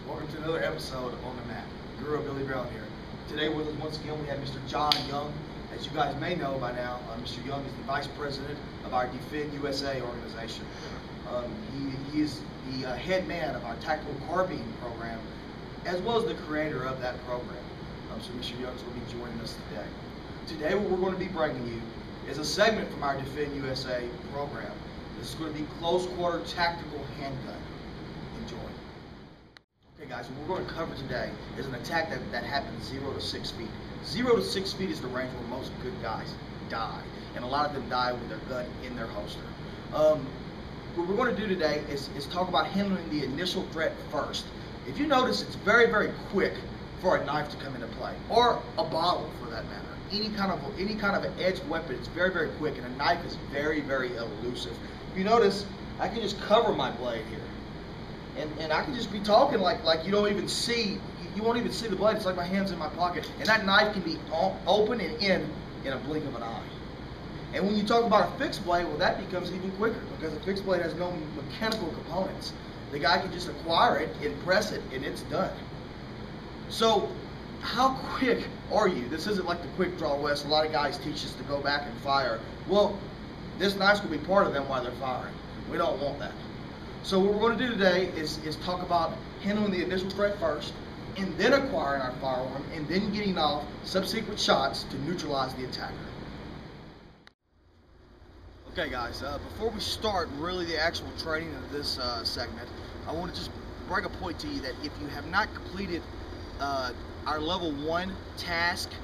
Welcome to another episode on the mat. Guro Billy Brown here. Today with us once again we have Mr. John Young. As you guys may know by now, Mr. Young is the Vice President of our Defend USA organization. He is the head man of our Tactical Carbine program, as well as the creator of that program. So Mr. Young will be joining us today. Today what we're going to be bringing you is a segment from our Defend USA program. This is going to be close quarter tactical handgun. Enjoy. Okay guys, what we're going to cover today is an attack that happens 0 to 6 feet. 0 to 6 feet is the range where most good guys die, and a lot of them die with their gun in their holster. What we're going to do today is talk about handling the initial threat first. If you notice, it's very, very quick for a knife to come into play, or a bottle for that matter. Any kind of an edged weapon, it's very, very quick, and a knife is very, very elusive. If you notice, I can just cover my blade here, and I can just be talking like you don't even see, you won't even see the blade. It's like my hand's in my pocket, and that knife can be open and in a blink of an eye. And when you talk about a fixed blade, well, that becomes even quicker because a fixed blade has no mechanical components. The guy can just acquire it and press it, and it's done. So, how quick are you? This isn't like the quick draw west. A lot of guys teach us to go back and fire. Well, this knife's going to be part of them while they're firing. We don't want that. So what we're going to do today is talk about handling the initial threat first, and then acquiring our firearm, and then getting off subsequent shots to neutralize the attacker. Okay guys, before we start really the actual training of this segment, I want to just bring a point to you that if you have not completed our level 1 T.A.S.K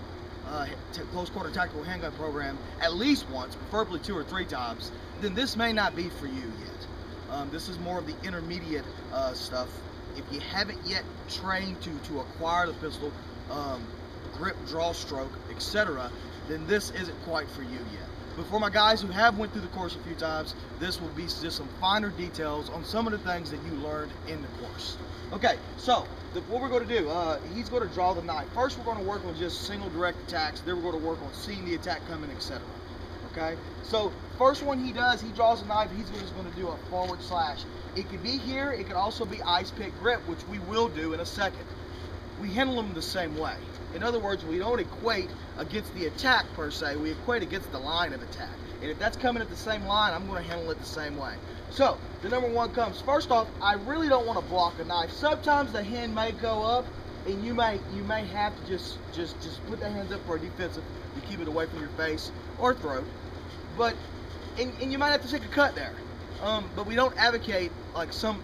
close quarter tactical handgun program at least once, preferably 2 or 3 times, then this may not be for you yet. This is more of the intermediate stuff. If you haven't yet trained to acquire the pistol, grip, draw stroke, etc., then this isn't quite for you yet. But for my guys who have went through the course a few times, this will be just some finer details on some of the things that you learned in the course. Okay, so what we're going to do, he's going to draw the knife. First we're going to work on just single direct attacks, then we're going to work on seeing the attack coming, etc. Okay, so first one he does, he draws a knife, he's just going to do a forward slash. It could be here, it could also be ice pick grip, which we will do in a second. We handle them the same way. In other words, we don't equate against the attack per se, we equate against the line of attack. And if that's coming at the same line, I'm going to handle it the same way. So, the number one comes, first off, I really don't want to block a knife. Sometimes the hand may go up, and you may have to just put the hands up for a defensive to keep it away from your face or throat. But, and you might have to take a cut there. But we don't advocate like some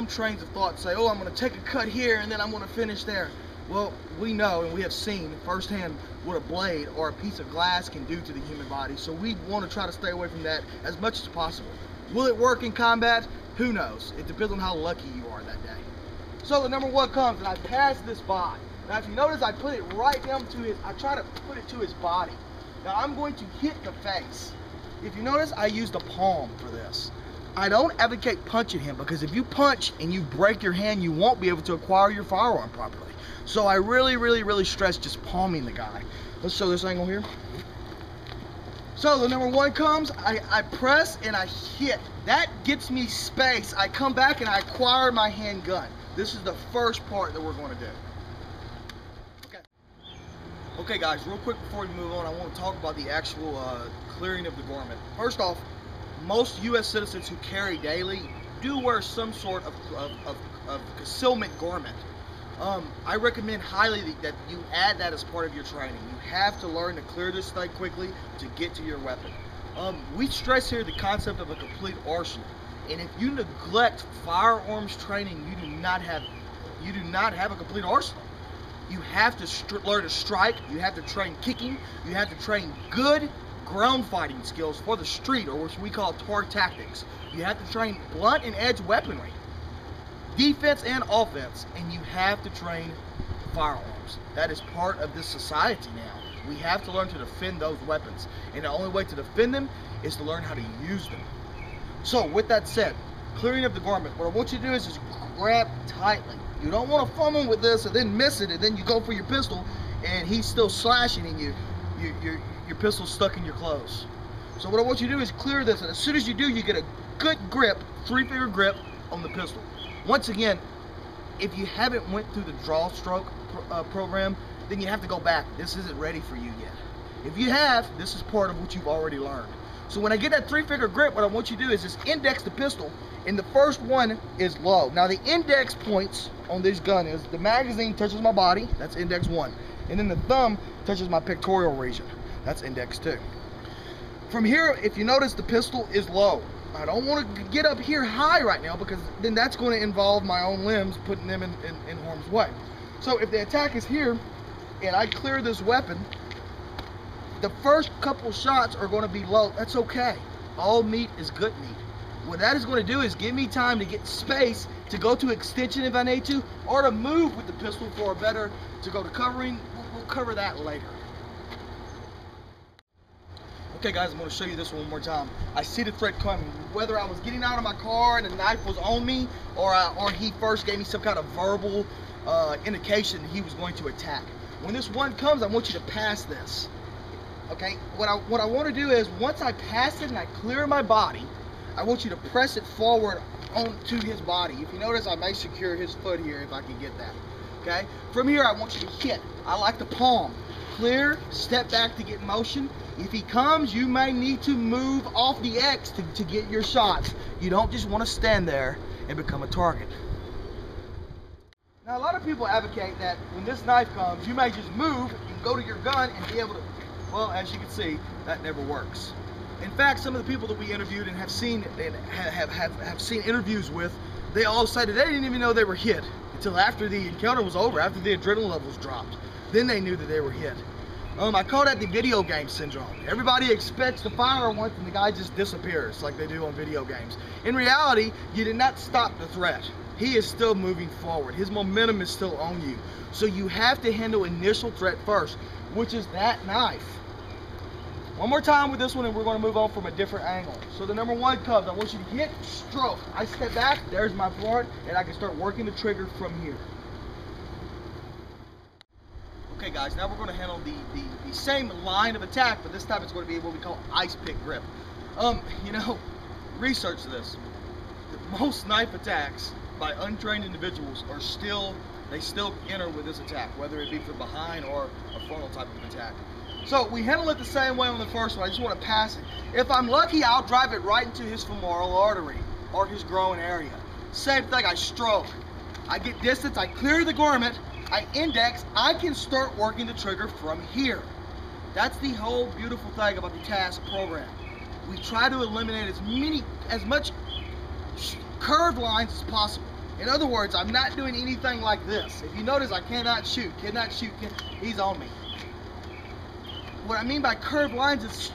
trains of thought say, oh, I'm going to take a cut here and then I'm going to finish there. Well, we know and we have seen firsthand what a blade or a piece of glass can do to the human body, so we want to try to stay away from that as much as possible. Will it work in combat? Who knows? It depends on how lucky you are that day. So the number one comes, and I pass this by. Now if you notice, I put it right down to his, I try to put it to his body. Now I'm going to hit the face. If you notice, I use the palm for this. I don't advocate punching him, because if you punch and you break your hand, you won't be able to acquire your firearm properly. So I really stress just palming the guy. Let's show this angle here. So the number one comes, I press and I hit. That gets me space. I come back and I acquire my handgun. This is the first part that we're going to do. Okay guys, real quick before we move on, I want to talk about the actual clearing of the garment. First off, most U.S. citizens who carry daily do wear some sort of concealment garment. I recommend highly that you add that as part of your training. You have to learn to clear this thing quickly to get to your weapon. We stress here the concept of a complete arsenal, and if you neglect firearms training, you do not have a complete arsenal. You have to learn to strike. You have to train kicking. You have to train good ground fighting skills for the street, or what we call tar tactics. You have to train blunt and edge weaponry, defense and offense, and you have to train firearms. That is part of this society now. We have to learn to defend those weapons, and the only way to defend them is to learn how to use them. So with that said, clearing of the garment, what I want you to do is just grab tightly. You don't want to fumble with this and then miss it, and then you go for your pistol and he's still slashing and your pistol's stuck in your clothes. So what I want you to do is clear this, and as soon as you do, you get a good grip, 3-finger grip on the pistol. Once again, if you haven't went through the draw stroke program, then you have to go back. This isn't ready for you yet. If you have, this is part of what you've already learned. So when I get that 3-finger grip, what I want you to do is just index the pistol, and the first one is low. Now the index points on this gun is the magazine touches my body, that's index 1. And then the thumb touches my pectoral region, that's index 2. From here, if you notice, the pistol is low. I don't want to get up here high right now because then that's going to involve my own limbs, putting them in harm's way. So if the attack is here and I clear this weapon, the first couple shots are going to be low. That's okay. All meat is good meat. What that is going to do is give me time to get space to go to extension if I need to, or to move with the pistol for a better, to go to covering. We'll cover that later. Okay guys, I'm going to show you this one more time. I see the threat coming. Whether I was getting out of my car and the knife was on me, or he first gave me some kind of verbal indication he was going to attack. When this one comes, I want you to pass this. Okay, what I want to do is, once I pass it and I clear my body, I want you to press it forward onto his body. If you notice, I may secure his foot here if I can get that. Okay, from here I want you to hit. I like the palm. Clear, step back to get motion. If he comes, you may need to move off the X to get your shots. You don't just want to stand there and become a target. Now a lot of people advocate that when this knife comes, you may just move and go to your gun and be able to, well, as you can see, that never works. In fact, some of the people that we interviewed and have seen interviews with, they all said that they didn't even know they were hit until after the encounter was over, after the adrenaline levels dropped. Then they knew that they were hit. I call that the video game syndrome. Everybody expects to fire once and the guy just disappears like they do on video games. In reality, you did not stop the threat. He is still moving forward. His momentum is still on you. So you have to handle initial threat first, which is that knife. One more time with this one and we're going to move on from a different angle. So the number one comes, I want you to hit, stroke. I step back, there's my part, and I can start working the trigger from here. Okay guys, now we're going to handle the same line of attack, but this time it's going to be what we call ice pick grip. You know, research this. Most knife attacks by untrained individuals are still enter with this attack, whether it be from behind or a frontal type of attack. So we handle it the same way on the first one. I just want to pass it. If I'm lucky, I'll drive it right into his femoral artery or his groin area. Same thing, I stroke. I get distance, I clear the garment, I index, I can start working the trigger from here. That's the whole beautiful thing about the T.A.S.K program. We try to eliminate as much curved lines as possible. In other words, I'm not doing anything like this. If you notice, I cannot shoot, he's on me. What I mean by curved lines is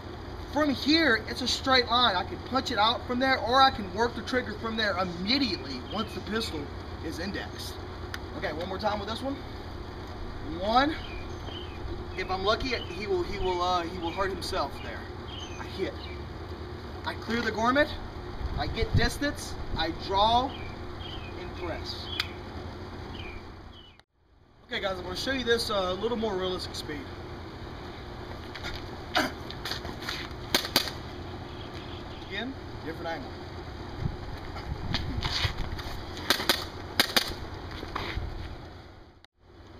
from here, it's a straight line. I can punch it out from there, or I can work the trigger from there immediately once the pistol is indexed. Okay, one more time with this one. One. If I'm lucky, he will hurt himself there. I hit. I clear the garment. I get distance. I draw and press. Okay, guys, I'm going to show you this a little more realistic speed. Again, different angle.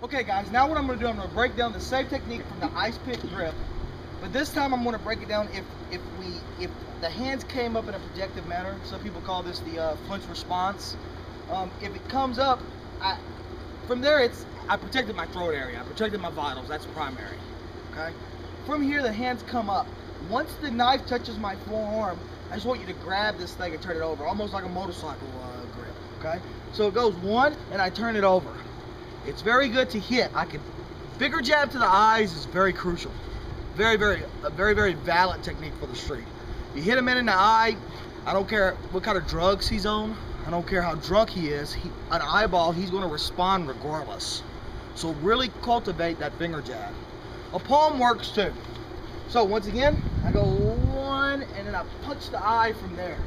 Okay guys, now what I'm going to do, I'm going to break down the same technique from the ice pick grip, but this time I'm going to break it down if the hands came up in a projective manner. Some people call this the flinch response. If it comes up, from there I protected my throat area, I protected my vitals, that's primary. Okay. From here the hands come up. Once the knife touches my forearm, I just want you to grab this thing and turn it over, almost like a motorcycle grip. Okay. So it goes one and I turn it over. It's very good to hit. Bigger jab to the eyes is very crucial. Very valid technique for the street. You hit a man in the eye, I don't care what kind of drugs he's on, I don't care how drunk he is, an eyeball, he's going to respond regardless. So really cultivate that finger jab. A palm works too. So once again, I go one and then I punch the eye from there.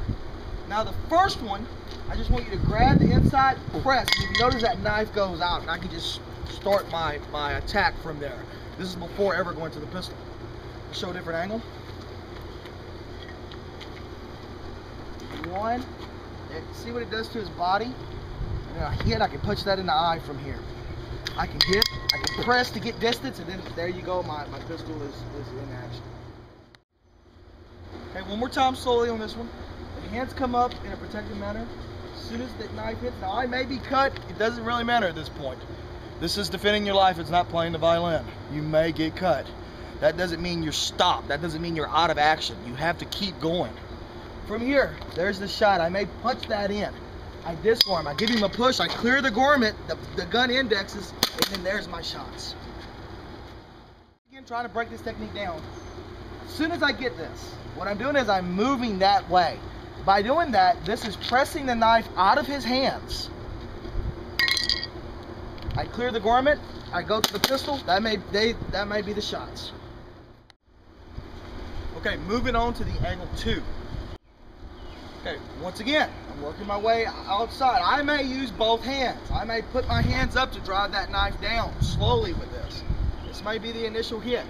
Now the first one, I just want you to grab the inside, press, and if you notice that knife goes out, and I can just start my attack from there. This is before ever going to the pistol. I'll show a different angle. One, and see what it does to his body, and then I hit, I can punch that in the eye from here. I can hit, I can press to get distance, and then there you go, my pistol is in action. Okay, one more time slowly on this one. The hands come up in a protected manner. As soon as the knife hits, the eye may be cut, it doesn't really matter at this point. This is defending your life, it's not playing the violin. You may get cut. That doesn't mean you're stopped, that doesn't mean you're out of action. You have to keep going. From here, there's the shot. I may punch that in. I disarm, I give him a push, I clear the garment, the gun indexes, and then there's my shots. Again, trying to break this technique down. As soon as I get this, what I'm doing is I'm moving that way. By doing that, this is pressing the knife out of his hands. I clear the garment, I go to the pistol, that may be the shots. Okay, moving on to the angle 2. Okay, once again, I'm working my way outside. I may use both hands. I may put my hands up to drive that knife down slowly with this. This may be the initial hit.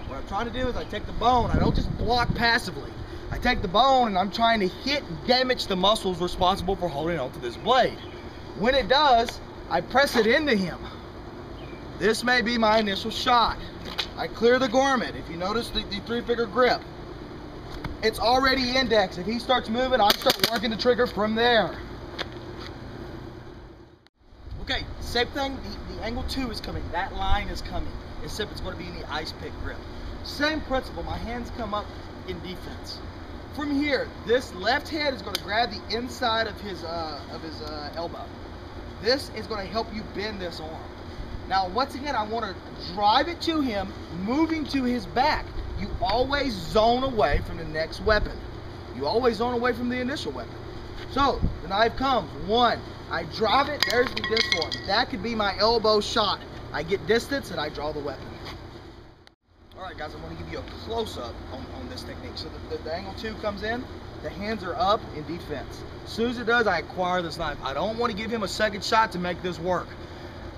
What I'm trying to do is I take the bone, I don't just block passively. I take the bone and I'm trying to hit and damage the muscles responsible for holding onto this blade. When it does, I press it into him. This may be my initial shot. I clear the garment. If you notice the 3-finger grip, it's already indexed. If he starts moving, I start working the trigger from there. Okay, same thing, the angle 2 is coming. That line is coming, except it's going to be in the ice pick grip. Same principle, my hands come up in defense. From here, this left hand is going to grab the inside of his elbow. This is going to help you bend this arm. Now, once again, I want to drive it to him, moving to his back. You always zone away from the next weapon. You always zone away from the initial weapon. So, the knife comes. 1, I drive it, there's the disarm. That could be my elbow shot. I get distance and I draw the weapon. Alright guys, I'm going to give you a close-up on this technique. So the angle 2 comes in, the hands are up in defense. As soon as it does, I acquire this knife. I don't want to give him a second shot to make this work.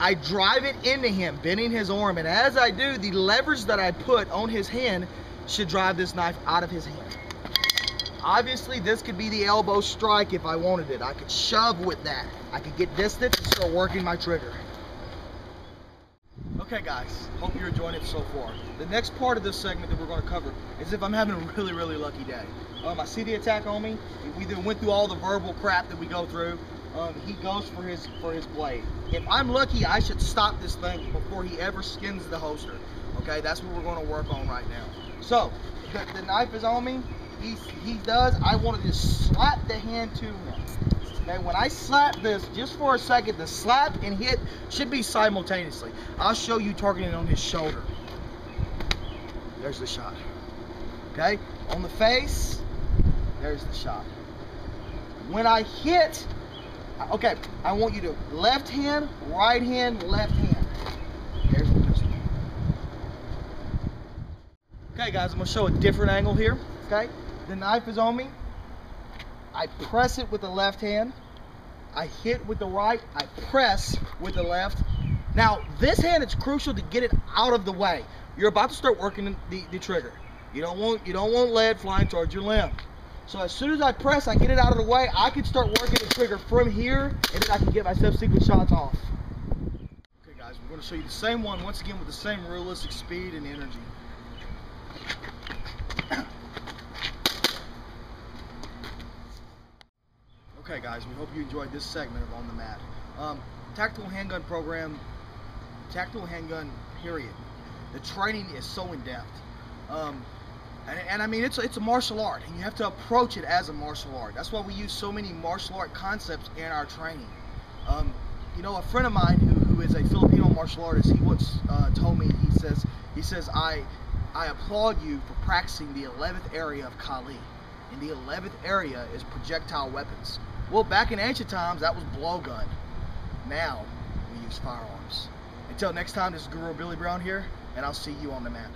I drive it into him, bending his arm, and as I do, the leverage that I put on his hand should drive this knife out of his hand. Obviously, this could be the elbow strike if I wanted it. I could shove with that. I could get distance and start working my trigger. Okay guys, hope you're enjoying it so far. The next part of this segment that we're going to cover is if I'm having a really, really lucky day. I see the attack on me. We then went through all the verbal crap that we go through. He goes for his blade. If I'm lucky, I should stop this thing before he ever skins the holster. Okay, that's what we're going to work on right now. So, the knife is on me. He does. I want to just slap the hand to him. Okay, when I slap this, just for a second, the slap and hit should be simultaneously. I'll show you targeting on his shoulder. There's the shot. Okay, on the face, there's the shot. When I hit, okay, I want you to left hand, right hand, left hand. There's the pistol. Okay guys, I'm going to show a different angle here. Okay, the knife is on me. I press it with the left hand. I hit with the right. I press with the left. Now, this hand is crucial to get it out of the way. You're about to start working the trigger. You don't want lead flying towards your limb. So as soon as I press, I get it out of the way, I can start working the trigger from here, and then I can get my subsequent shots off. Okay guys, we're going to show you the same one, once again with the same realistic speed and energy. Okay guys, we hope you enjoyed this segment of On the Mat. Tactical handgun program, tactical handgun period. The training is so in-depth. And I mean, it's a martial art, and you have to approach it as a martial art. That's why we use so many martial art concepts in our training. You know, a friend of mine who is a Filipino martial artist, he once told me, he says, I applaud you for practicing the 11th area of Kali. And the 11th area is projectile weapons. Well, back in ancient times, that was blowgun. Now, we use firearms. Until next time, this is Guro Billy Brown here, and I'll see you on the mat.